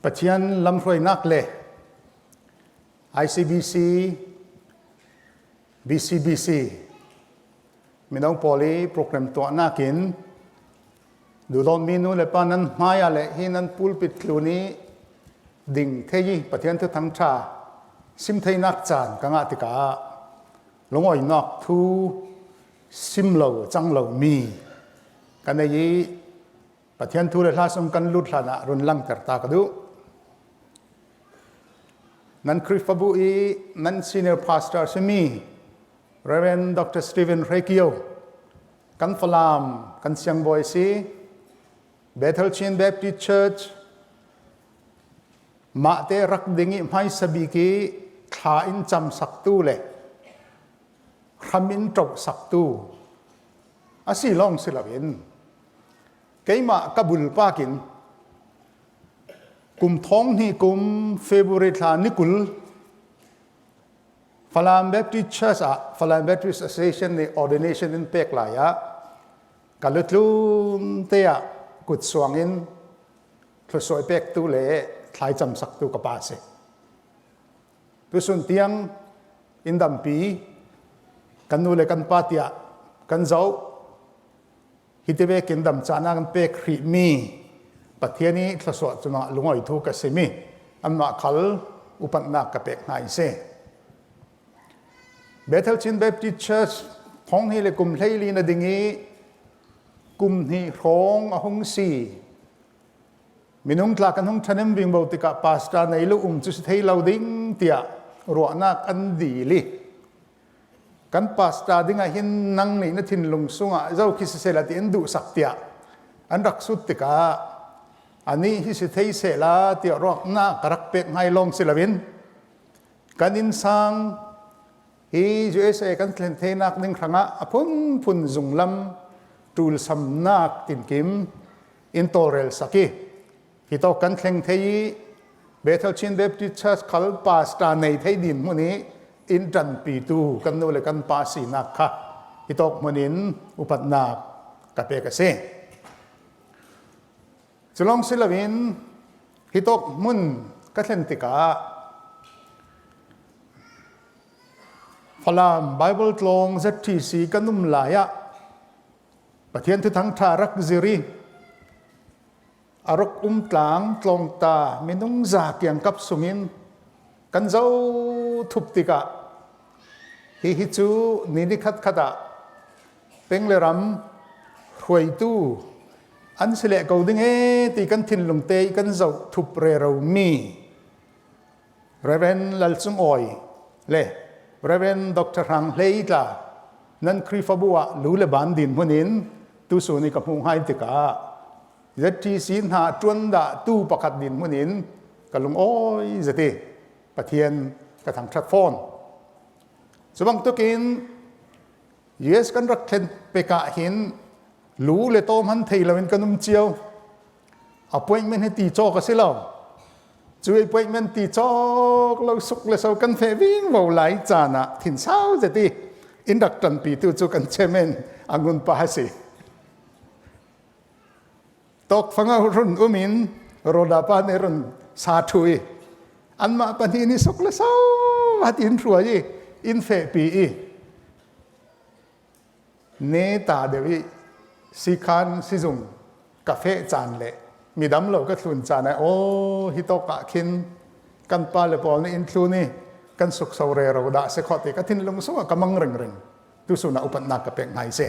ปัจจัยลำรวยนักเล่ ICBC BCBC มีน้องพอลีโปรแกรมตัวนักกินดูตอนมีนู่นเลยปานั้นมาอย่าเลยที่นั้นพูลปิดคลูนี้ดิ่งเทียปัจจัยทั้งชาซิมเทนักจานกังอาติกาลงอ้อยนักทูซิมเหลาจังเหลามีกันในยี่ปัจจัยทูเลยท่าสมกันลุดหลานะรุนลังแต่ตากระดูนั้นคริสฟบุอีนั้นซีเนียร์พาสเตอร์สมีเรเวนดร. สตีเวนเรกิโอกันฟลามกันเซียงบอยซีเบเทลชินแบปติสต์เชิร์ชมาเตรักดิ่งไม่สบิกีขาอินจำสักตู้เลยขมินจบสักตู้อาศัยลองสิลาวินเกี่ยมากบุลปากินกุมท้องนี่กุมเฟบริตานิกุลฟลามเบปติสต์เชิร์ชฟลามเบปติสต์แอสโซเชชันในออร์ดิเนชันอินเป็กลายะกัลลุตลุมเตียกุดสวงอินทศวยเป็กตู้เล่คล้ายจำสักตู้กับปาเสตุสุนเตียงอินดัมปีกันนูเลกันปาติยากันเจ้าฮิตเวกินดัมจานากันเป็กขีมีปัจเจียนี้ทศวรรษจุนลุงอ้อยทุกข์เสมีอันมาขัลอุปนักกับเป็กนายเสเบเทลชินเบปติสต์เชิร์ชท้องนี้เลยกุมเฮลีนดิ่งนี้กุมนี้ร้องอหงสีมินุงตลากันหงชนิมวิ่งบ่ติกาปาสตาในลูกจุดเทลาวดิ้งเตียรัวนักอันดีลีกันปาสตาดิ้งหินนังนี่นทินลงสุงเจ้าคิดเสละที่อินดูสักเตียอันรักสุดติกาอันนี้ฮิสิเทเสละเตียรัวนักรักเป็กไงลงสิลาวินกันอินสังฮีจูเอสเอกันเคลนเทนักนิ่งครั้งอ่ะพุ่นจุงลำตูลสำนักตินกิมอินโตเรลสักฮิตอกันเคลนเทยเบเทลชินเบปติสต์ขัลปาสตาในเทดินมุนี้อินจันปีตูกันนูเลกันปาสีนักค่ะฮิตอกมุนินอุปัตนักกับเปกเซจุลองศิลวินฮิตอกมุนกัทเลนติกาฟลามไบเบิลตลงเซตีสีกันนุ่มลายะประเทศที่ทั้งทารักซิรีอารมณ์ต่างตรงตาไม่นุ่งจากอย่างกับสุงินกันเจ้าทุบติกะฮิจูนิดิขัดขัดะเป็นเลรัมรวยตู้อันเสลกเอาดิ้งตีกันทินลงเตยกันเจ้าทุบเรเรามีเรเวนลัลซุงออยเล่เรเวนดร. ฮังเลย์ตานั่นครีฟบัวลูเลบันดินมุนินตุสุนิกับมุงไฮติกาเจตีสินหาจวนดาตู้ประคัดดินมุนินกะลุงโอ้ยเจตีปะเทียนกระทั่งทรัฟฟอนสบังตุกินยูเอสกันรักเคนเปกะหินลูเลโตมันเทลาวินกันนุ่มเจียวเอาป่วยมันให้ตีโจก็สิเราช่วยป่วยมันตีโจเราสุกเลยเรากันเฟวิ่งว่าไหลจานะถิ่นเศร้าเจตีอินดักตันปีตัวจูกันเชเมนอังุนปาสิตกฟังเอารุ่นอุมินโรดาปานรุ่นสาธุยอันมาปนีนี่สุกเลยเศร้าวัดอินทรัวยีอินเฟปีเนตาเดวิสิคันสิจุงกาเฟจานเล่มีดำเหลาก็ทุนจานโอ้ฮิโตกะคินกันปาเลปอลนี่อินทรูนี่กันสุกสาวเรเราด่าเสกขอติกันทินลงสวะกำมังเริงตุสุนาอุปนักกับเป็นไงเส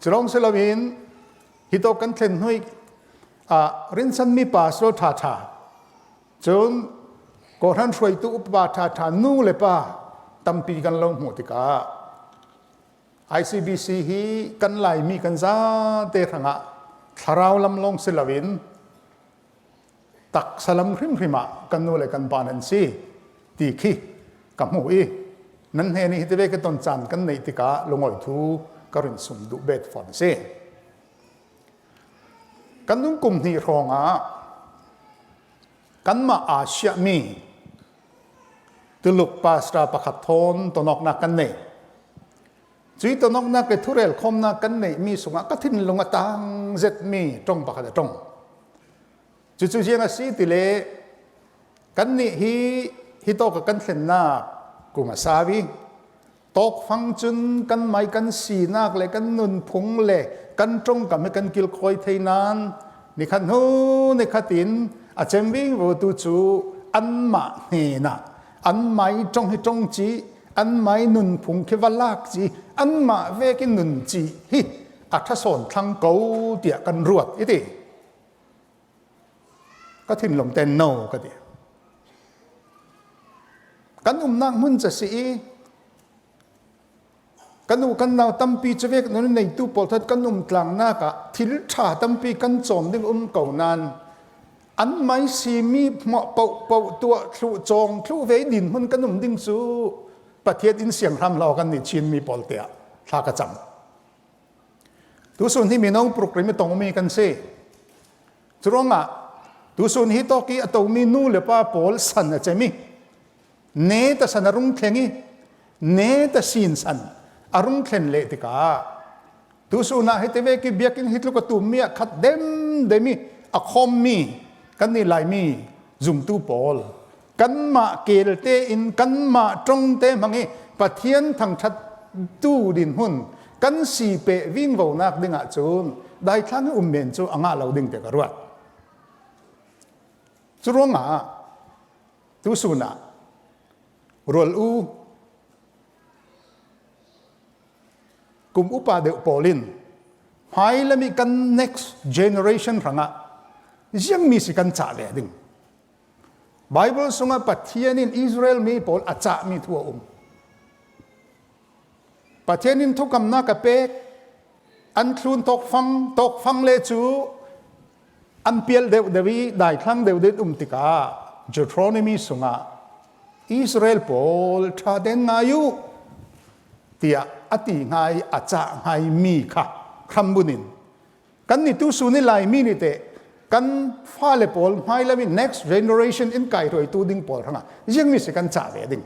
จลองเซลวินฮิโตกันเคลนหุยรินสันมีปาสโลทาทาจนก่อนช่วยตุอุปบาทาทานูเลปาตั้มปีกันลงหัวติกา ICBC ฮีกันไหลมีกันซาเตะหังะทาราวลำลงเซลวินตักสลัมคริมคริมะกันนูเลกันปานันซีตีขี้กับหูอีนั่นเฮนี่ที่เวกตอนจันกันในติกาลงอ่อยทูกรินสุมดุเบตฟอนเซกันนุ่งกลุ่มที่รองกันมาอาเซียมีตุลุกปาสตาปะขัดทนตัวนอกนักกันเนจีตัวนอกนักเกทุเรลคมนักกันเนมีสุงะก็ทิ้งลงตังเจ็ดมีตรงปะขัดตรง จู่ๆเชียงอาศัยติเลกันนี่ฮิโตกับกันเซนนากุมาซาวีตกฟังจุนกันไม่กันสีนักเลยกันนุนพุงเลยกันตรงกับไม่กันกิลคอยเทนานนี่ขันหูนี่ขัดินอาจจะวิ่งวัวจู่อันมาเฮนะอันไม่จงให้จงจีอันไม่นุนพุงแค่ว่าลากจีอันมาเวกินนุนจีฮิอัฐสนทั้งเกาเดียกันรวดอีทีก็ทิ้งลงแต่โนก็ดีกันนั่งมุนจะสีกันกันนาวตั้มปีจะเวกนั้นในตู้ปอลทัดกันกลางหน้ากะทิลชาตั้มปีกันโจมดึงเก่านานอันไม่สีมีเหมาะเป่าตัวทลุจงทลุเวดินมันกันดึงสู้ประเทศอินเสียงทำเรากันนี่ชินมีปอลเตียทากระจำตัวส่วนที่มีน้องปลุกเรียนตรงมีกันเซ่จุรงอ่ะตัวส่วนที่ตอกี้ตัวมีนู่นเลยป้าปอลสันจะมีเนตสันรุ่งเทงีเนตสินสันอรุณเทนเลติกาตัวส่วนน่ะให้เทเวกิเบียกินฮิตลูกตุ่มมีขัดเดมีอคอมมีกันนี่ลายมีจุ่มตู้ปอลกันมาเกลเตอินกันมาตรงเตมังงี้ปะเทียนทางชัดตู้ดินหุ่นกันสีเปวิ่งวนักดึงอาจูนได้ทั้งเมนจูอ่างเราดึงเตกรวดจุรงอ่ะตัวส่วนน่ะรอลูกุมอุปาเดอุปอลินหายแล้วมีกัน next generation ครั้งอ่ะยังมีสิกันจ่าเลยดึง Bible ส่งมาปะเทียนินอิสราเอลมีปอลอาจจะมีทั่วปะเทียนินทุกคำนักเปกอันคลุนตกฟังเลจูอันเปียลเดวีได้ครั้งเดวติกา Deuteronomy ส่งมาอิสราเอลปอลชาเดนนายุเตียอติไงอาจจะไงมีค่ะคำบุญนินกันนี่ตู้สุนิลายมีนี่เตกันฟ้าเลปอลไม่ละมี next generation อินไก่รวยตู้ดิ้งปอลทั้งอ่ะยังมีสิกันจ่าเลยดิ้ง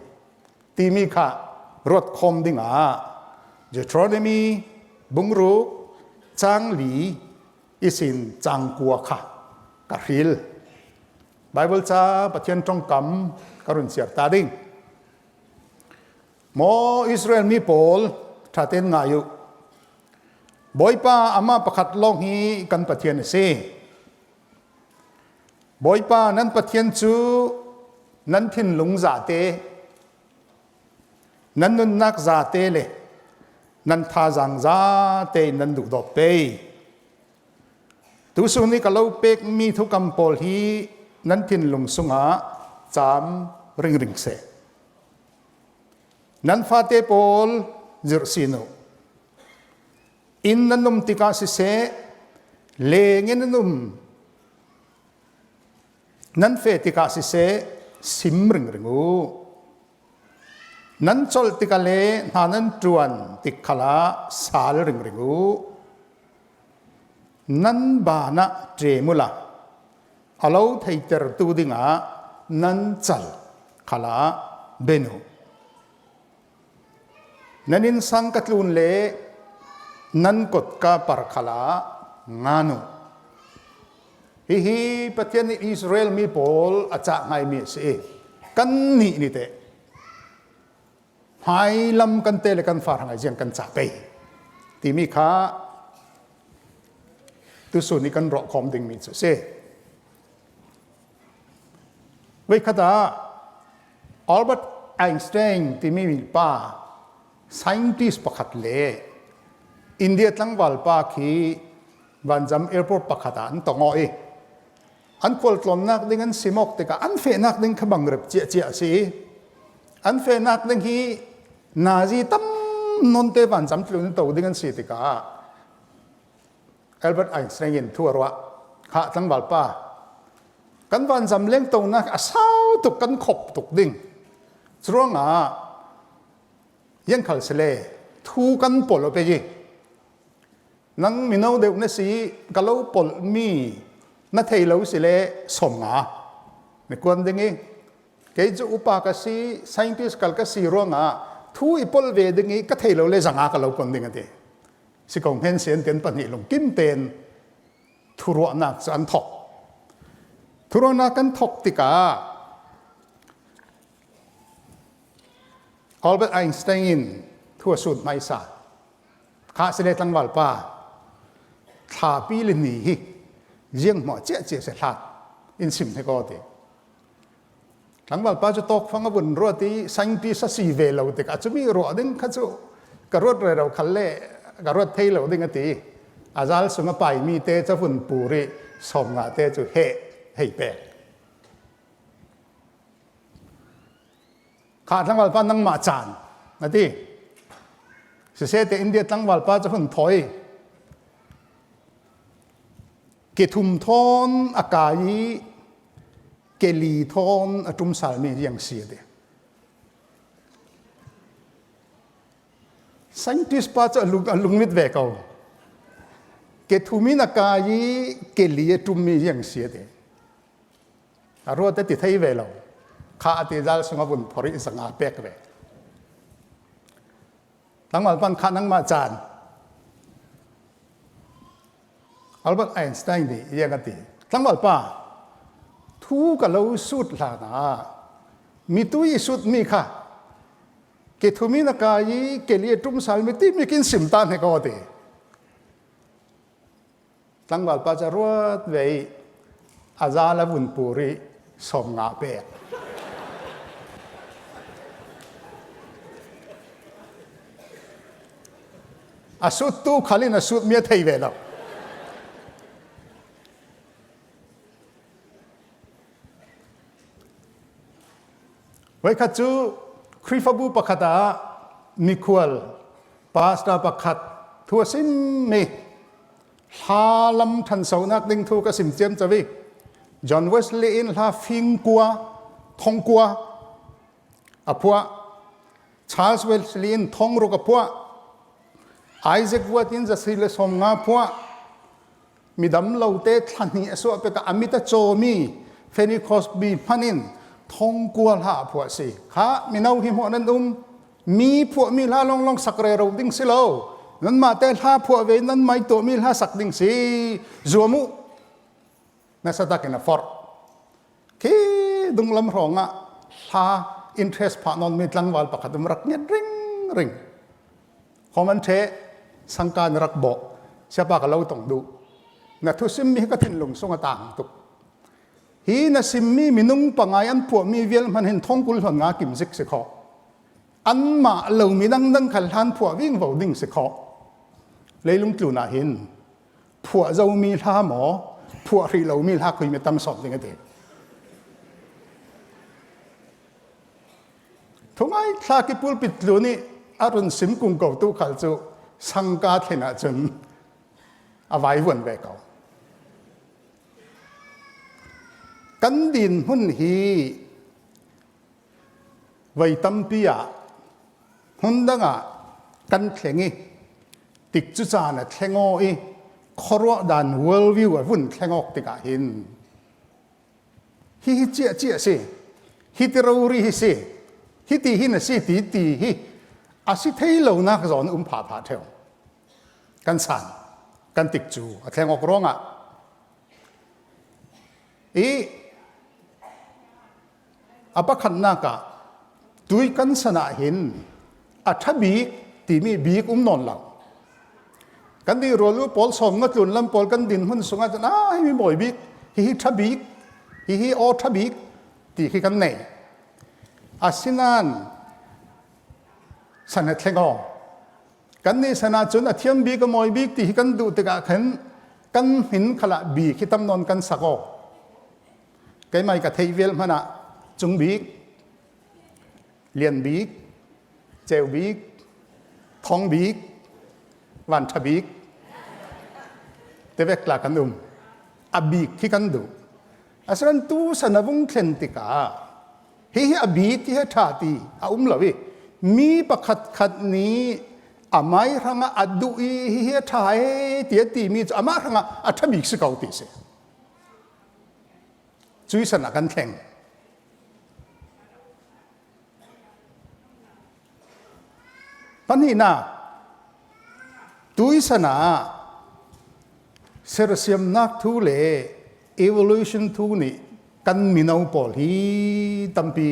ตีมีค่ะรถคอมดิ้งอ่ะ Deuteronomy บุงรูจางหลีอิสินจางกัวค่ะกะฮิล Bible จ้าปะเทียนตรงกำกรุณเสียตาดิ้งโมอิสราเอลมีปอลถ้าเต้นง่ายอยู่บ่อยป้าอามาประคัดลองฮีกันปะเทียนเซ่บ่อยป้านั้นปะเทียนจูนั้นทิ้นลุงจ่าเตนั้นนุนนักจ่าเตเลยนั้นท่าจังจ่าเตนั้นดุดอกเปย์ตุสุนีก็เล่าเป็กมีทุกคำปอลฮีนั้นทิ้นลุงสุงาจามริงเสนั้นฟาเตปอลจิรสิโนอินนันนุมติกาสิเสเลงนันนุมนั้นเฟติกาสิเสสิมริงงูนั้นจอลติกาเลนานันจวนติกขลาสาลริงงูนั้นบานะเจมุลาอาลาวไทเตอร์ตูดิงานั้นจัลขลาเบนูนันอินสังกัตลุนเลนันกดกาปาร์คลางานุฮิปะเทียนอิสราเอลมีปอลอาจจะไงมีเสกันนี่เตะหายลำกันเตะเลยกันฟาร์ไงเจียงกันจ่าไปที่มีข้าตุสุนี่กันรอคอมดิ่งมีเสไว้ขดาอัลเบิร์ตไอน์สไตน์ที่มีป้าscientist ประคัดเล่อินเดียตั้งวัลปาคีวันจำแอร์พอร์ตประคัดอันตงอยอันควอลตลอนนักดิ่งอันสิมอกติกาอันเฟนักดิ่งขบังเร็บเจียสิอันเฟนักดิ่งฮีนาซีตั้มนนเตวันจำตลอนตัวดิ่งอันสิติกาอัลเบิร์ตไอน์สไตน์ทั่วรัวข้าตั้งวัลปากันวันจำเลี้ยงตัวนักอาสาวตุกกันขบตุกดิ่งสรวงยังขัลเสลทูกันปลไปจีนังมินเอาเด็กนั่นสิกะเลาปลมีนั่นเทเลาสิเลสมงาไม่ควรดึงเองเกี่ยจะอุปากษี scientist กัลกษีร่วงทูอีปลเวดึงเองก็เทเลาเลสังกะเลาคนดึงกันเดสิกองเห็นเสียนเต็นปนิลงกิมเต็นทุรวนักสันทอก ทุรนากันทกติกาอัลเบิร์ตไอน์สไตน์ทั่วสุดไม่สาข้าเสด็จลังวัลป้าถ้าปีลินีฮิเยี่ยงหมอเจ๊เจ๊เสร็จละอินสิมให้ก็ดีหลังวัลป้าจะตกฟังบุญรวดที่สังปีสัสีเวลติกอาจจะมีรวดดึงข้าจูกระรวดเราคันเล่กระรวดเทเราดึงตีอาจารย์สงไปมีเตจะฝุ่นปูริส่งเตจะเฮให้แปะข้าทั้งวัลป้านั่งมาจานนะที่เสียแต่อินเดียทั้งวัลป้าจะฝุ่นถอยเกทุมทอนอากาศเกลีทอนจุมสารมีอย่างเสียเดสังติสปาจะลุงมิดเวกเอาเกทุมินอากาศเกลีจุมมีอย่างเสียเดอารมณ์แต่ติดให้เวลาข้าติดจัลสงบุญพอริสังอาเปกเวตั้งวันปันข้านั่งมาจานอัลเบิร์ตไอน์สไตน์นี่ยังกันตีตั้งวันป้าทุกข์เราสุดลานะมีตุยสุดมีค่ะเกทุมินักายเกลียจุมสาลมิติมีกินสิมตานให้ก็ดีตั้งวันป้าจะรวดเวอาจารย์บุญปุริสมงาเปกอาสุดตู้ขัลินอาสุดเมียไทยเวลาไว้ข้าจูคริฟบูปะขัดามิควลปาสตาปะขัดทัวซิมมีฮาลัมทันสาวนักดิ้งทัวกสิมเจียมจะวิจอห์นเวสลีย์อินลาฟิงกัวทองกัวอภัวชาร์ลส์เวสลีย์อินทองรุกอภัวไอแซควัตินจะสิเลสมงาพัวมีดำเหลาเตะทันนี้ส่วนเป็นกับอมิตาโจมีเฟนิคอสบีพันินทองกัวลาพัวสิข้ามีนาหิมหัวนั้นมีพัวมีลาลองสักเรื่องดิ้งสิโลนั้นมาเตะลาพัวเวนั้นไม่ตัวมีลาสักดิ้งสิจัวมุนั่นสตากินฟอร์คีดุงลำรองะลาอินเทรสพานอนมีตังวัลปะขัดมรักเนี่ยริงคอมันเทสังการรักบอกเสียปากเราต้องดูนัทุสิมมีก็ทิ้งลงส่งต่างตุกฮีนัสิมมีมินุงปังไงอันพวกมีเวลมันเห็นท้องกุลหงากิมสิกสิขออันมาเหล่ามีดังขันหันพวกวิ่งvàoดิ่งสิขอเลยลุงจู่น่าเห็นพวกเรามีท่าหมอพวกที่เรามีท่าคุยมีตำสอบยังไงเด็กทุกไอ้ท่ากิปุลปิดลุนี่อรุณสิมกุงเก่าตู้ขัลจูสังกัดเห็นอาจารย์เอาไว้วนไปเก่ากันดินหุ่นฮีไว้ตั้มปียหุ่นดังอ่ะกันเทงติดจุจานะเทงอคอร์ดันเวิลวิวหุ่นเทงออกติกาหินฮีเจียสิฮีติรารีฮิสิฮีตีหินสิตีฮีอาศัยเที่ยวนักจอนผ่าเที่ยวกันสั่นกันติดจูแทงออกร้องอ่ะอาปะขันนักอ่ะดุยกันสนาหินอัฐบีกตีมีบีกนอนหลังกันดีรัวรู้ปอลสมงัดจุนลำปอลกันดินหุ่นสงัดนะให้มีบ่อยบีกฮิทับบีกฮิออทับบีกตีขี้กันไหนอาศินันสนัดเทงอกันนี่สนัดจนเทียมบีก็มอยบีที่กันดูติกาขันกันหินขละบีคิดตำนนกันสักอไกไม่กับเทเวลมันอะจุงบีเลียนบีเจลบีทองบีวันทบีเตเวกลากันอบีคิกันดูอาศัยตูสนับวงเคลนติกาเฮียอบีที่เฮทาตีลาวิมีประคัดนี้อาไม่รังอัดดูอีเฮียทายเตียตีมีอามารังอัฐบิกสกาวติเสจุยสนักกันแข่งปัญหาหน้าตุยสนาเซอร์เซียมนักทูเล evolution ทูนี่ กันมีนาปอลฮีตัมปี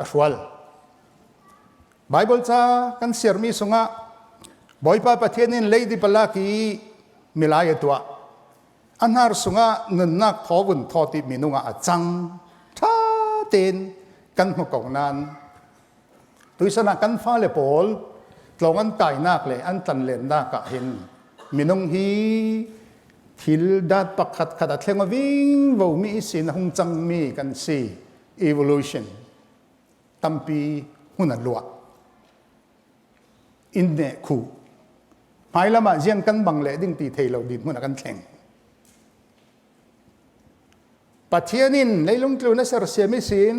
อชวลไบเบิลจ้ากันเสียมีสงะบอยป้าประเทศนี้เลยดิปลากีมิลายตัวอันหารสงะเงินนักทอวุนทอติมีนุงะจังท่าเต็นกันมากองนั้นตุยสนะกันฟ้าเลปอลลองอันไก่นักเลยอันตันเลนนักเห็นมีนุงฮีทิลดัดปักขัดขัดเทงวิ่งวมีสินหงจังมีกันสิ evolution ตั้มปีหุ่นลัวอินเนคูหมายละมาเจียงกันบังเลดิ้งตีเทลดินหุ่นกันแข่งปัจเจียนินในลุงกลูนัสเสียไม่สิน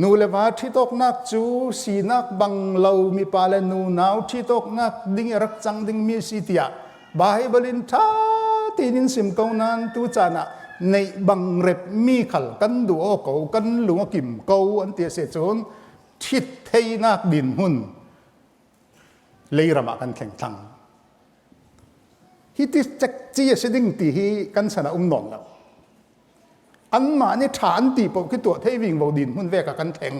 นูเลวาที่ตกนักจูสีนักบังเลามีปาเลนูนาวที่ตกนักดิ้งรักจังดิ้งมีสิทยาบาฮิบลินท่าตีนินสิมเกานันตูจานะในบังเร็บมีขัลกันดูโอเกากันหลวงกิมเกาอันเตียเสจนทิดเทนักดินหุ่นเลยระมากันแข่งทังฮิติจักจีเสดิ้งตีฮีกันสนะนอนแล้วอันมาในฐานตีปกคือตัวเทวิ่งบดินหุ่นแวกกันแข่ง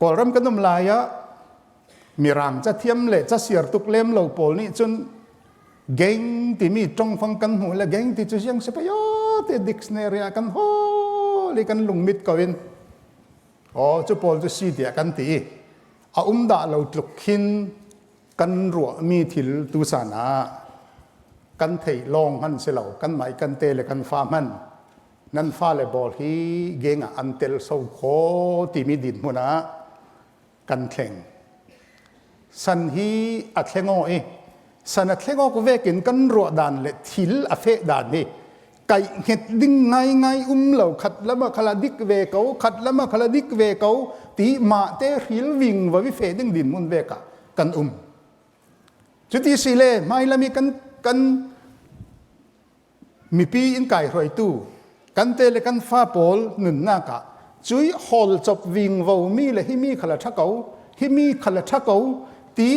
ปอลรำกันนุ่มลายะมีรางจะเทียมเลยจะเสียตุกเล่มเหล่าปอลนี่จนเก่งที่มีตรงฟังกันหูและเก่งที่จะยังเสียประโยชน์ที่ดิกชันนารีกันโหเลยกันลุงมิดกวินอ๋อจะปอลจะสีเดียกันตีอาด่าเราตุกขินกันรัวมีถิลตุสานากันเทลองหันเสลากันไหมกันเตเลกันฟ้ามันนั่นฟ้าเลยบอลฮีเก่งอันเตลโซโคที่มีดินหัวนะกันแข่งสันฮีอัดแข่งอ้อยสันอัดแข่งอ้อก็เวกินกันรัวดานเลยถิลอเฟดานนี่ไก่เห็ดดิ้งไงเหล่าขัดละมาขลาดิกเวเขาขัดละมาขลาดิกเวเขาตีมาเตหิลวิ่งว่าวิเฟดิ้งดินมุนเวกะกันจุดที่สี่เล่ไม่ละมีกันมีปีอินไก่รอยตู้กันเตเลกันฟ้าโปลหนุนนากะจุยฮอลจบวิ่งวาวมีเลยฮิมีขลาทักเขาฮิมีขลาทักเขาตี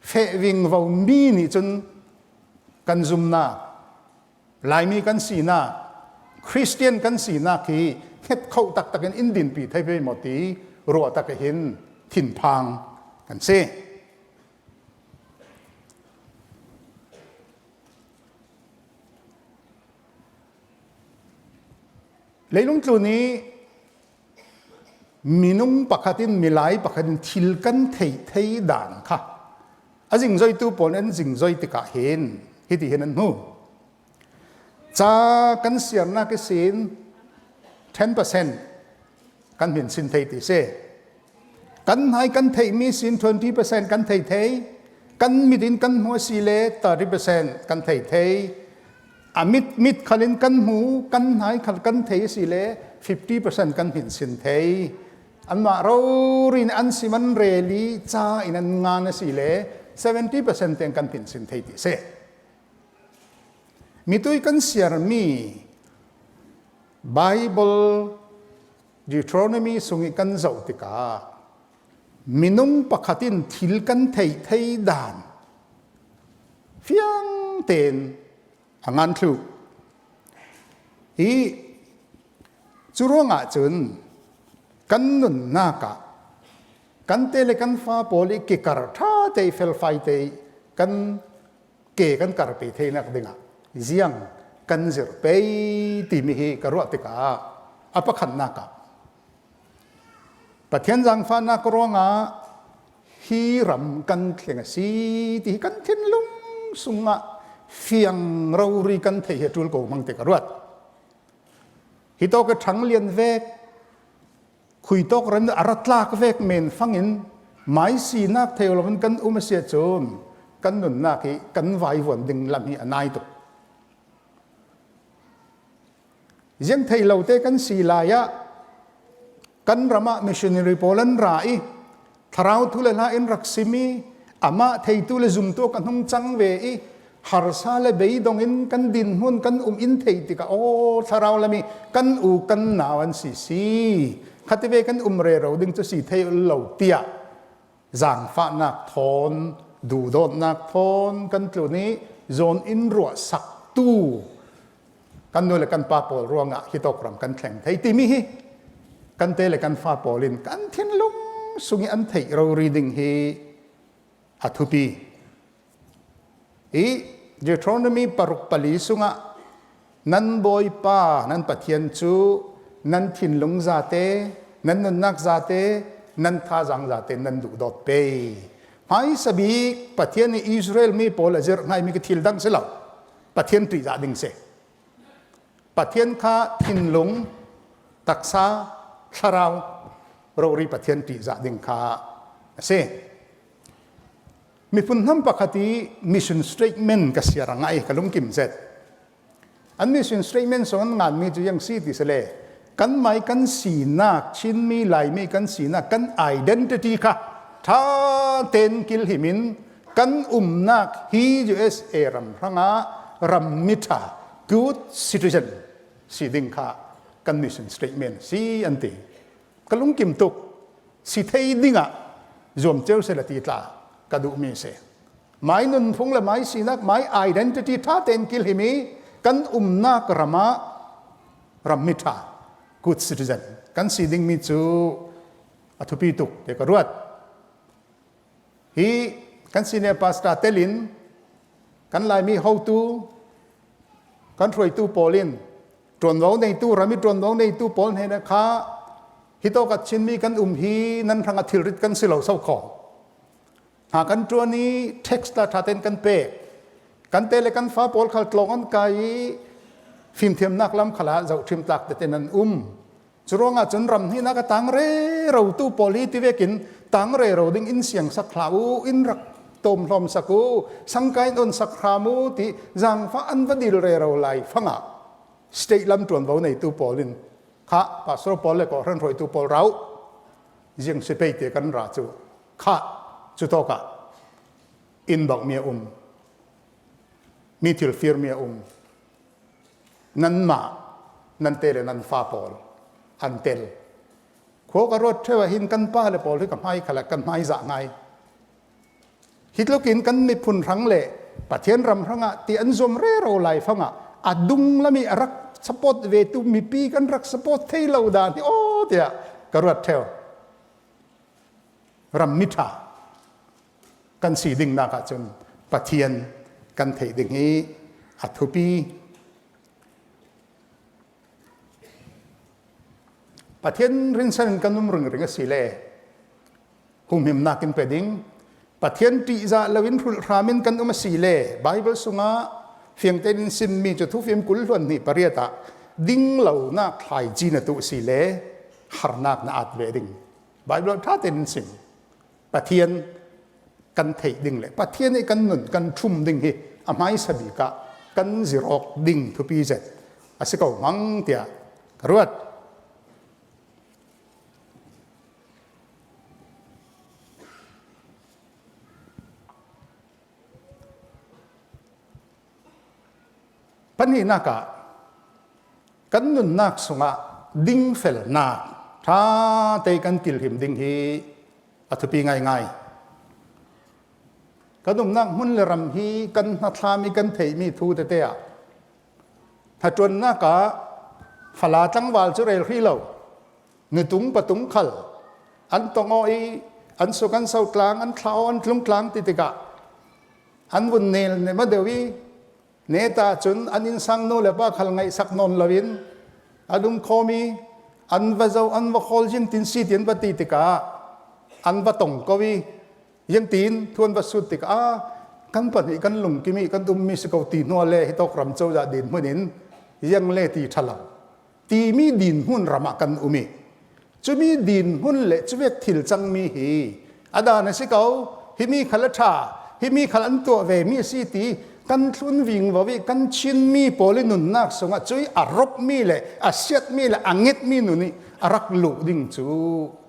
เฟวิ่งวาวมีนี่จนกันซุมนาลายมีกันสีนาคริสเตียนกันสีนาคีเฮ็ดเข้าตักกันอินดินปีไทยไปหมดตีรัวตักเห็นถิ่นพังกันเซ่เลยลุงตัวนี้มีนุ่งปักขัดินมีหลายปักขัดินทิลกันเทด่านค่ะอาจิงใจตัวปนจิงใจติกะเห็นฮิติเห็นนั่นหูจะกันเสียนักสิน 10% กันเห็นสินเทติเสกันให้กันเทมีสิน 20% กันเทกันมีดินกันหัวสีเล 30% กันเทอามิดขลินกันหูกันหายขลกันเทสิเล 50% กันเห็นสินเทอันมาเราเรียนอันสิมันเรลีจ้าอินันงานสิเล 70% เต็งกันเห็นสินเทติเสมีตัวกันเสียมีไบเบิลดิทรอนมีสุงิกันเจ้าติกามินุ่งปักขัดินทิลกันเทดานเฟียงเต็นงานทุกอีจุรงอาจุนกันนุนนากะกันเตเลกันฟ้าโพลิกิกร์ท่าเตเฟลไฟเตกันเกกันกร์ปีเทนักดิ่งเจียงกันเจอไปตีมีกระรวติกาอปขันนากะปะเทียนจังฟ้านักร้องฮีรำกันเขียงสีที่กันเทียนลุงสุงะเฟียงเรารีกันเทียจุลโกมังเตกรวดฮิโตกทั้งเลียนเวกคุยโตกรันอารัตลากเวกเมนฟังอินไม้สีนักเทวมันกันอุมเสียโจมกันนุนนักกันไว้วนดึงลำฮีอนายตุยังเทเราเตกันสีลายะกันรามามิชชันนารีโพลันไรทราวทุเลลาอินรักซิมีอามาเทตุเลซุมตัวกันหงจังเวอีฮาร์ซาเลเบย์ดงอินกันดินหุ่นกันอินเทติกาโอ้ทราวละมีกันกันนาวันสีขัดเวกันเรเราดึงจะสีเทเหล่าเตียจางฟ้านักทอนดูโดนนักทอนกันตัวนี้ zon in ruwa sak tu kan no le kan pa pol ruanga hitok ram kan thleng thei ti mi hi kan te le kan fa polin kan thin lung sungi an thei ro reading hi athupi e Deuteronomy paruk pali sunga nan boy pa nan pathian chu nan thin lung za te nan nun nak za te nan tha jang za te nan du dot pe hai sabi pathian ni Israel mi pol azer ngai mi ki thil dang se lo pathian tri za ding se pathian kha thin lung taksa tharau ro ri pathian tri za ding kha se mi pun nam pakati mission statement ka siara ngai kalum kim zet an mission statement son ngan mi chu yang si ti sele kan mai kan si nak chin mi lai mi kan si nak kan identity kha tha ten kil himin kan nak hi USA ram ranga ram mita good citizen si ding kha kan mission statement si anti kalum kim tuk si thei dinga zom cheu se la ti tla kadu mi se mai nun phung la mai si nak mai identity tha ten kil himi kan nak rama ramita good citizen kan si ding mi chu athupi tuk te ka ruat hi kan si ne pastor telin kan lai mi how to kan throi tu polin tron lo nei tu rami tron lo nei tu pol he na kha hito ka chin mi kan hi nan thanga thil rit kan silo sau khoหากันตัวนี้เท็กซ์ตาทัดเต็นกันเป๊ะกันเตเลกันฟ้าปอลขัดลงอันไกฟิล์มเทียมนักล้ำขลาเจ้าทิมตักเตนันจรวงอาจนรำที่นักตังเร่เราตู้ปอลีที่เวกินตังเร่เราดิ้งอินเสียงสักขลาวอินรักตมลมสักูสังไกนอนสักขามูที่จังฟ้าอันวดิลเร่เราไหลฟังอ่ะสเตย์ลำตรวนเราในตู้ปอลินข้าปัสโรปอลเลยก็รันรอยตู้ปอลเรายังสิไปเตะกันราจูข้าจุดโตกะอินบอกเมียมีทิลฟิร์เมียนั่นมานั่นเตลนันฟ้าปอลอันเตลโคกรถเทวหินกันป้าเลยปอลที่กับไม้ขลักกันไม้จะไงฮิตลูกินกันมีพุนรังเละปะเทียนรำรังอ่ะที่อันซอมเร่เราไหลฟังอ่ะอดุงละมีรักสปอตเวตุมีปีกันรักสปอตเทลาวดานที่โอ้เดียกรถเทวรำมิถากันสีดิ่งนักจนปะเทียนกันเทดิ่งนี้อัฐปีปะเทียนรินเซนกันนุ่มรึงสีเล่หุ่มหิมนักกินไปดิ่งปะเทียนตีจะลวินพรุรามินกันสีเล่ไบเบิลสุงะเฟียงเตนินซินมีจุดทุฟิมกุลล้วนนี่ปริยตาดิ่งเหล่านักไทยจีนตุสีเล่หานักนาอัดเวดิ่งไบเบิลท่าเตนินซินปะเทียนกันเทดิ่งเลยปะเทียนไอ้กันหนุนกันชุ่มดิ่งฮีอาไม้สบิกะกันจิรอกดิ่งทุปีเจ็ดอาศัยก็มังเตียกรวดปัญหานักกันหนุนนักสงะดิ่งเฟลนักถ้าเตกันกิลหิมดิ่งฮีอัฐปีง่ายกระดุมนักมุ่นเลรำฮีกันนัทามีกันเทมีทูเตะถ้าจนนักฝาจังวาลจุเรลฮีเลวนึตุงปะตุงขลอันตงอยอันสุกันเสากลางอันเท้าอันลุงกลางติดกะอันวุ่นเนลในมาเดวีเนตาจนอันอินสังโนเลปะขลไงสักนนลวินอดุมคอมีอันวะเจ้าอันวะคอลจินตินซีตินปฏิติกะอันวะตงกวียังตีนทวนวัสุติกกันปนิกันลุงกิมีกันตุมมีสกาวตีนัวเล่ฮิตอกรำเจ้าจะดินเมื่อนินยังเล่ตีทลังตีมีดินหุ่นรำกันอุมีจะมีดินหุ่นเละจะเวกทิลจังมีฮีอาดานสิกาวฮิมีขลัชาฮิมีขลันตัวเวมีสีตีกันทุนวิ่งว่าวิกันชินมีโพลินุนนักสงะจุยอารบมีเละอาเซียดมีเละอังเงตมีนุนี่อารักลุดิ่งจู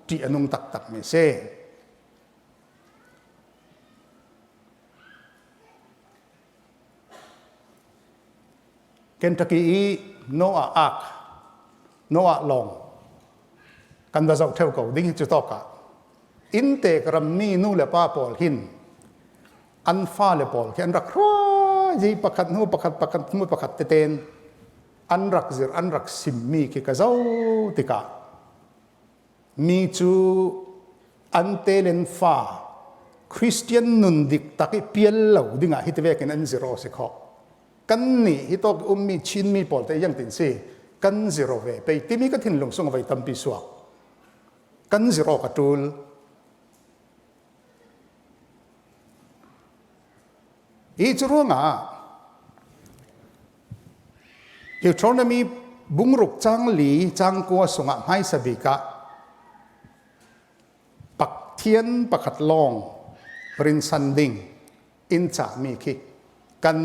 ที่อนุงตักมีเซเคนตักกี้โนอาอักโนอาลองกันดาจากเท่าเก่าดิ้งจุดตอกะอินเตกรัมมีนูเลป้าปอลหินอันฟ้าเลปอลเขียนรักครัว จีประคัดหูประคัดหูประคัดเต้นอันรักซิรอันรักซิมมีกิกะเจ้าติกามีจูอันเตเลนฟ้าคริสเตียนนุนดิกตักเปียลเหล่าดิ่งฮิตเวกันอันซิโรสิขอกันนี่ฮิตอกมีชินมีปอลแต่ยังตินซีกันซิโรเวไปที่มีก็ทิ้งลงส่งไปตั้มปิสวกกันซิโรกัตูลอีจรู้งาเดี๋ยวชนมีบุงรุกจังหลีจังกัวสงะให้สบิกะปักเทียนปักขัดลองรินสันดิงอินจ่ามีคิกัน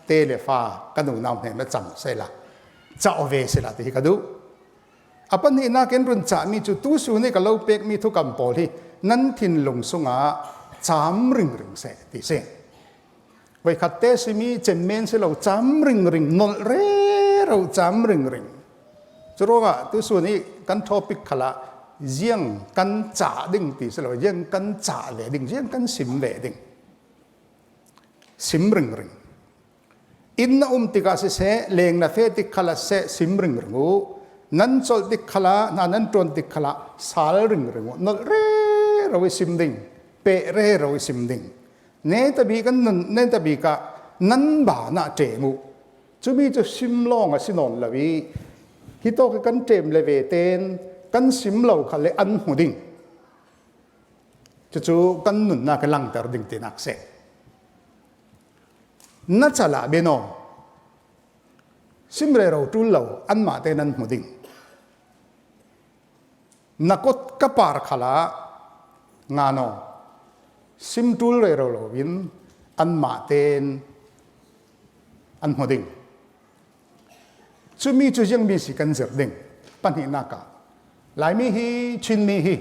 เตเลฟ้ากันหนูนำเนี่ยมาจังเสละจะเอาเวเสละที่กระดูอปันนี้นักเรียนรุ่นจ่ามีจุดตู้สูนี่กับเราเป็กมีทุกกำปอที่นั้นทินลงสงะจามริงเสติเสไว้ขัดเตสิมีเจมเมนสิเราจำริงนนเรเราจำริงจะรู้ว่าตัวส่วนนี้กันทอปิกขละเยี่ยงกันจ่าดิ่งตีสิเราเยี่ยงกันจ่าเลดิ่งเยี่ยงกันสิมเลดิ่งสิมริงอินน่าติกาเสเลงนาเฟติกขละเสสิมริงงูนั้นโจติกขละนั้นตรวนติกขละสาลริงงูนนเรเราสิมดิ่งเปเรเราสิมดิ่งเนตบีกันเนตบีกะนั้นบ่าน่าเจมุจะมีจะซิมลองสินนละวีฮิโตกันเจมเลเวเตนกันซิมเหล่าขันเลอันหูดิ่งจู่ๆกันนุนน่ากันลังแต่ดิ่งตีนักเสนัชละเบนอซิมเรเราตุลเหล่าอันมาเตนันหูดิ่งนักกปาร์ขละงานอซิมตูลเรโรโลวินอันมาเตนอันหัวดิ่งจุมีจุยังมีสิกันเสดิ่งปัญหานักะหลายมีฮีชินมีฮี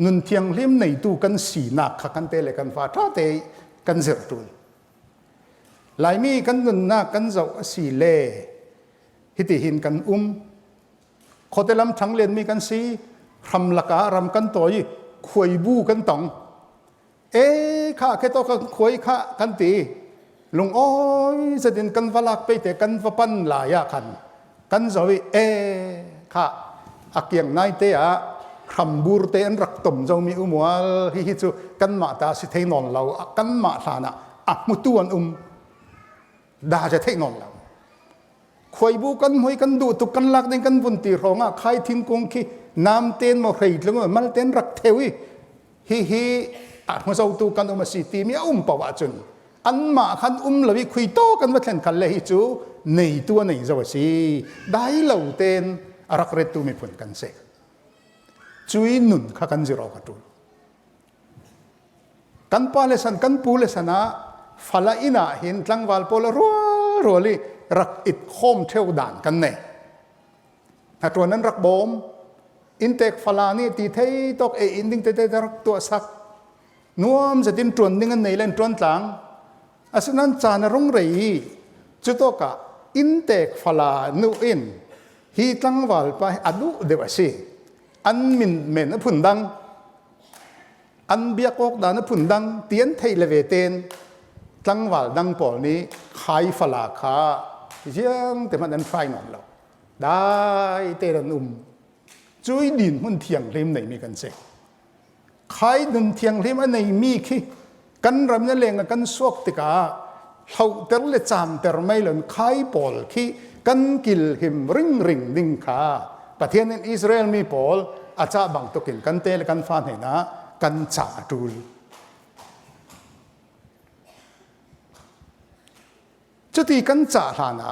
นุนเทียงเลี้ยมในตู้กันสีนักขักันเตเลกันฟ้าท่าเตกันเสตุลหลายมีกันนุนนักกันเจ้าสีเล่ฮิติหินกันขอเตลำทั้งเลียนมีกันสีรำลักะรำกันต่อยขวยบูกันตองข้าแค่ต้องคุยข้ากันตีลุงอ้อยจะดินกันฟักไปแต่กันฟัปันหลายขันกันจะวิข้าอักยังไงเตะคำบูรเตนรักตุ่มจะมีมัวฮิจูกันมาตาสิเทนอนเรากันมาฐานะมุตุวันดาจะเทนอนเราคุยบูกันหวยกันดูตุกันลักเดินกันบุญตีรองใครทิ้งกงขี้น้ำเต้นมาใครแล้วมันเต้นรักเทวีฮิมาเจ้าตูกันมาสิตีมีปวาจุนอันมาขันละวิคุยโตกันมาแทนกันเลยฮิจูในตัวในเจ้าสิได้เหล่าเต้นรักเรตุมีผลกันเสกจุยนุนข้ากันจิรอกันตูกันปาเลสันกันปูเลสันะฟาลาอินาหินตั้งวาลโพลรัวลีรักอิดโคมเทวดานกันเน่ถ้าตัวนั้นรักบอมอินเตกฟาลานี่ตีเทยตกอินดิ้งเตยรักตัวสักนัวมจะดินตรวนดิ้งกันในเล่นตรวนต่างอาศัยนั้นจานรงเรย์จุดโตกะอินเตกฟาลานูอินฮีตั้งวาลไปอดุเดวสีอันมินเมนพุ่นดังอันเบียกอกดานพุ่นดังเตียนไทยเลเวเตนตั้งวาลดังปอนี้ขายฟาลาคาเยี่ยงแต่มันนั้นไฟนอนเราได้เตรันจุยดินมันเทียงริมไหนมีกันเสกใครดินเทียงริมอันไหนมีขี้กันรำนั่นเลงกันสวกติกาเขาเตลเลจามเตอไม่หล่นใครปอลขี้กันกิลหิมริงดิ่งขาประเทศนั้นอิสราเอลมีปอลอาจจะบางตัวกินกันเตลกันฟานเห็นนะกันจ่าดูลจุดที่กันจ่าหานะ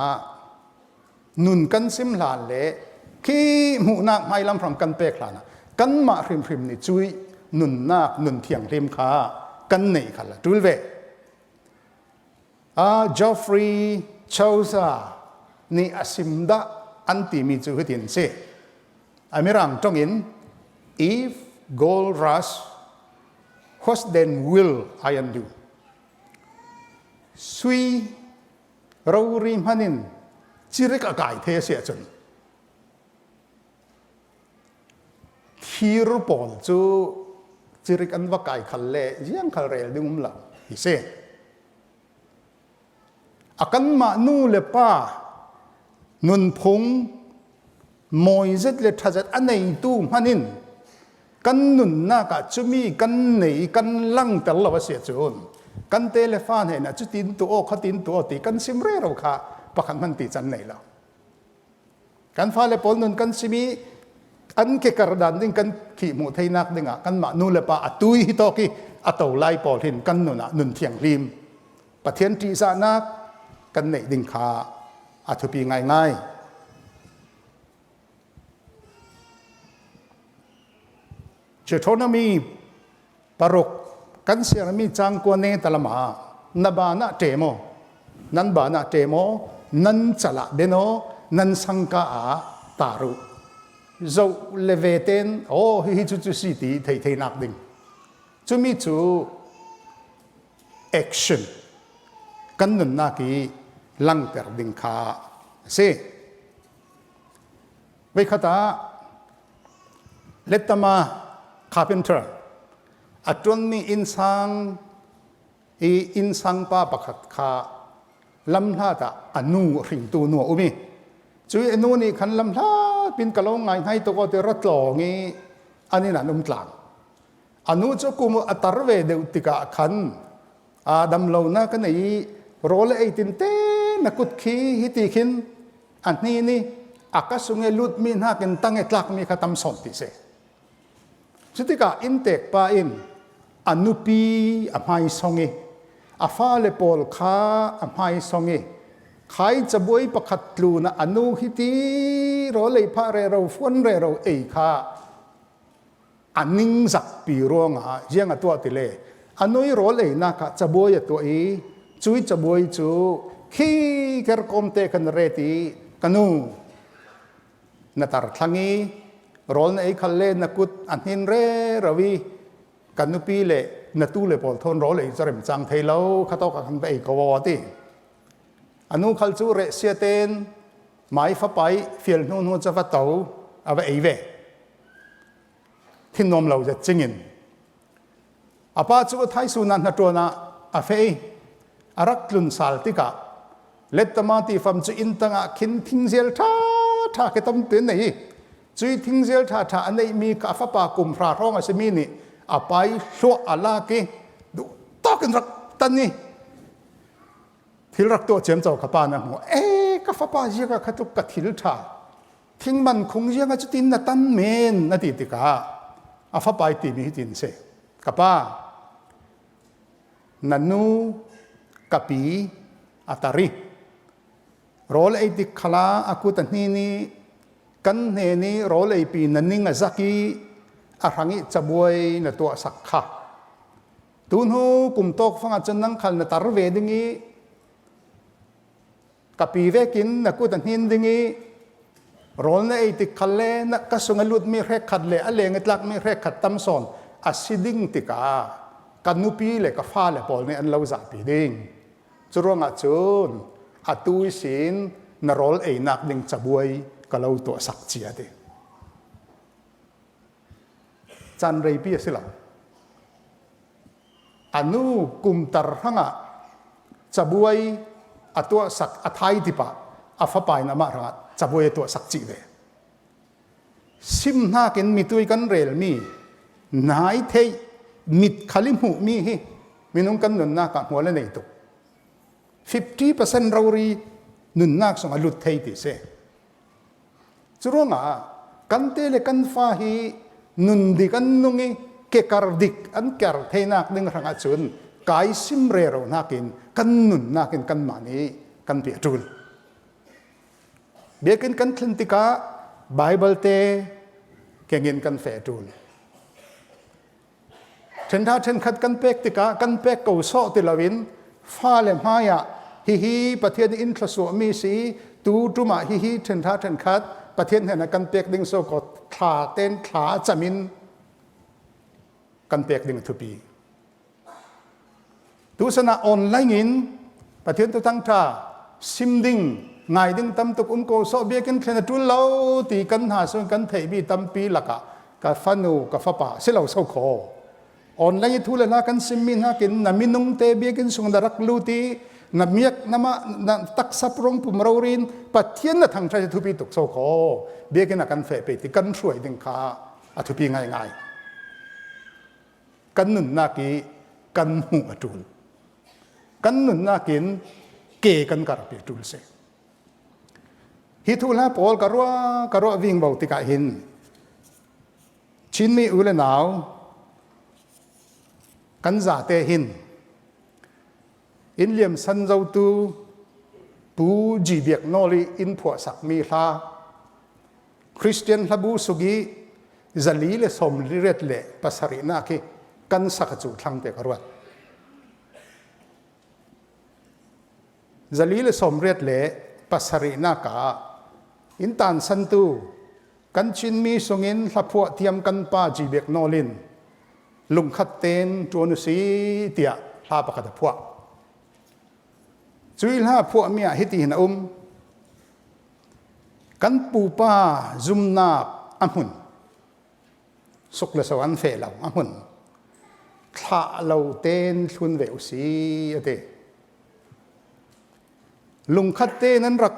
นุนกันซิมหลานเล่ขี้หูนักไม่ลำพร้อมกันเปกหลานะกันมาริมนี่จุยนุนนักนุนเทียงริมขากันไหนขันละดูลเวจอฟฟรีย์ชาวซานี่อาซิมดาอันที่มีจุดที่นี่อเมริกันตรงอิน if gold rush what then will I undo สุยเราริมหันินจิริกอากาศเทเสียจนทีรูปอลจูจิริกันว่ากายขันเล่ยังขันเรลดึงละฮิเซ akan ma nu le pa nun phung moi zet le thazat anei tu manin kan nun na ka chumi kan nei kan lang tel lawa sia chun kan telephone he na chu tin tu o khatin tu ti kan sim re ro kha pakhan man ti chan nei la kan fa le pol nun kan simi an ke kardan ding kan khi mu theinak dinga kan ma nu le pa atui hi to ki atau lai pol hin kan nu na nun thiang lim pathian ti sa nak kan nei ding kha athu pi ngai ngai Deuteronomy parok kan siarami chang ko ne talama nabana temo nan bana temo nan chala beno nan sangka a taru zo leveten o hi chu si ti thei nak ding chu mi chu action kan nun na ki lang ter ding kha se ve khata letama carpenter atron ni insang pa pakhat kha lam hla ta anu ring tu nu umi chui anu ni khan lam hla pin kalong ngai hai to ko te ratlongi ani na num tlang anu chu kum atarve de utika khan adam lo na ka nei role 18 te nakut khi hiti khin anni ni akasunge lut min ha ken tange tlak mi khatam son ti se Sutika intek pa in anupi amai songi afa le pol kha amai songi khai chaboi pakhat tlu na anu hiti ro le pha re ro fon re ro ei kha aning zak pi ronga jiang atwa ti le anui ro le na ka chaboi atwa i chui chaboi chu khi ker kom te kan re ti kanu natar thangi rol na ikhalle nakut anhin re rawi kanupi le natu le pol thon rol ei charem chang theilo khato ka khan bei kawati anu khal chu re siaten mai fa pai fiel nu nu chawa tau ava eive thin nom lo ja chingin apa chu thai su nan na to na a fei arak tlun sal tika letama ti fam chu intanga khin thingzel tha ke tam ten nei chui thingzel tha anei mi ka fa pa kum fra rong asemi ni apai hlo ala ke du token rak tani thil rak to chem chaw ka pa na mo ka fa pa ji ka khatuk ka thil tha thing man khung ji nga chutin na tan men na ti tika a fa pai ti mi tin se ka pa nanu kapi atari rol ei dik khala akut ni ni kan ne ni rol ei pi naning azaki arangi chaboi na to sakha tun hu kum tok fanga chanang khal na tar ve dingi kapi vekin na ku tan hin dingi rol na ei tik khalle na kasungalut mi rek khatle aleng itlak mi rek khat tam son asiding tika kanupi le ka fa le pol ni an lo za pi ding churonga chun atui sin na rol ei nak ding chaboi kalau to sak chia de chan rei pi sila anu kum tar hanga chabuai atwa sak athai tipa afa pai na ma ranga chabuai to sak chi de sim na ken mitui kan rel mi nai thei mit khalim hu mi hi minung kan nun na ka hwala nei to 50% rauri nun nak song alut thei ti se churonga kan te le kan fa hi nun di kan nungi ke kardik an kar theinak ding ranga chun kai sim re ro nakin kan nun nakin kan mani kan pi tul bekin kan thlentika bible te kengin kan fe tul then tha then khat kan pek tika kan pek ko so ti lawin fa le maya hi pathian in thrasu mi si tu tuma hi then tha then khat pathian hena kan pek ding so ko thla ten thla chamin kan pek ding thupi tu sana online in pathian tu tang tha sim ding ngai ding tam tuk ko so bekin thena tu lo ti kan ha so kan thei bi tam pi laka ka fanu ka fa pa silo so kho online thu le na kan sim min ha kin naminung te bekin sung darak lu ti na miak nama na taksa prong pumraurin pathian na thang thai thupi tuk so ko bekin akan fe pe ti kan hruai ding kha athupi ngai ngai kan nun na ki kan hu atul kan nun na kin ke kan kar pe tul se hi thula pol karwa wing bau ti ka hin chin mi ule naw kan za te hin in liam san dâu tu pu ji biak noli in phua sak mi tha Christian habu sugi zali le som li ret le pasari na ki kan sak chu thlang te karwat zali le som ret le pasari na ka in tan san tu kan chin mi songin hlaphua tiam kan pa ji biak nolin lung khat ten tuanu si tia hla pakata phua chui la phua mia hiti na kan pu pa zum na amun sukla so an fe law amun thla lo ten thun ve usi ate lung khat te nan rak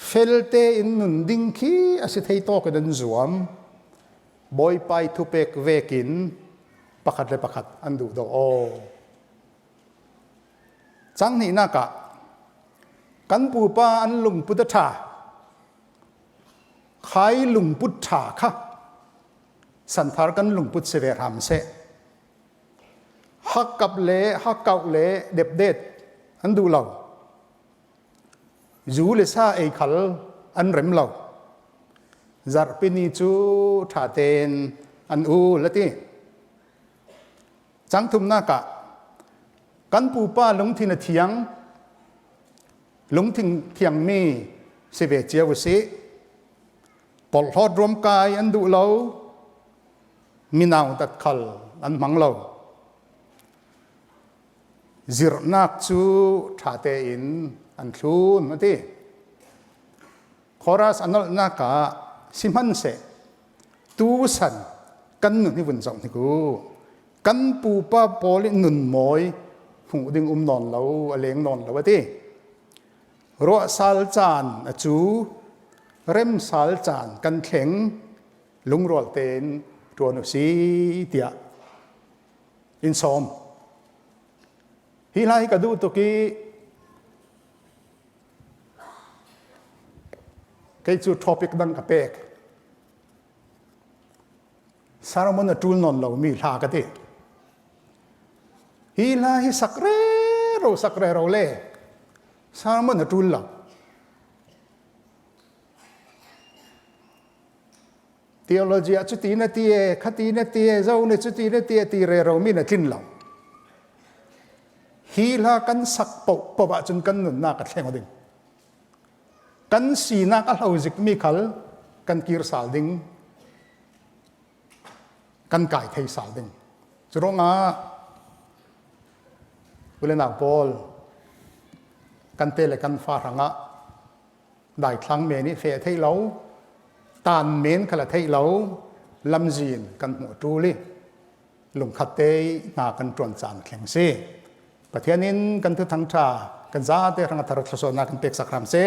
fel te in nun ding khi asi thei to ka dan zuam boy pai thu pek vekin pakhat le pakhat an du do o chang ni na ka kan pu pa an lung put tha khai lung put tha kha san thar kan lung put se ve ram se hak kap le hak kau le dep det an du lo zu le sa ei khal an rem lo zar pini chu tha ten an u lati chang thum na ka kan pu pa lung thin a thiang lung thing thiang mi se ve chiaw se pol hot rom kai an du lo minaw tat khal an mang lo zir nak chu tha te in an thun mati khoras anol na ka simhan se tu san kan nu ni vun jong ni ku kan pu pa pol nun moi hu ding non lo aleng non lo ati ro sal chan a chu rem sal chan kan thleng lung rol ten tuanu si tia in som hi lai ka du to ki cái chu topic dang ka pek saramon a tul non lo mi tha ka ti hi la hi sakre ro le saramon a tul lo theology a chu ti na ti e khati na ti e zo ne chu ti na ti e ti re ro mi na tin lo hi la kan sak po ba chun kan nun na ka thleng ding kan si na ka hauzik mi khal kan kir sal ding kan kai thei sal ding churonga ulena pol kan te le kan fa ranga dai thlang me ni fe thei lo tan men khala thei lo lam jin kan mu tu li lung khat te na kan tron chan thleng se pathianin kan thu thang tha kan za te ranga thar thlo so na kan pek sakram se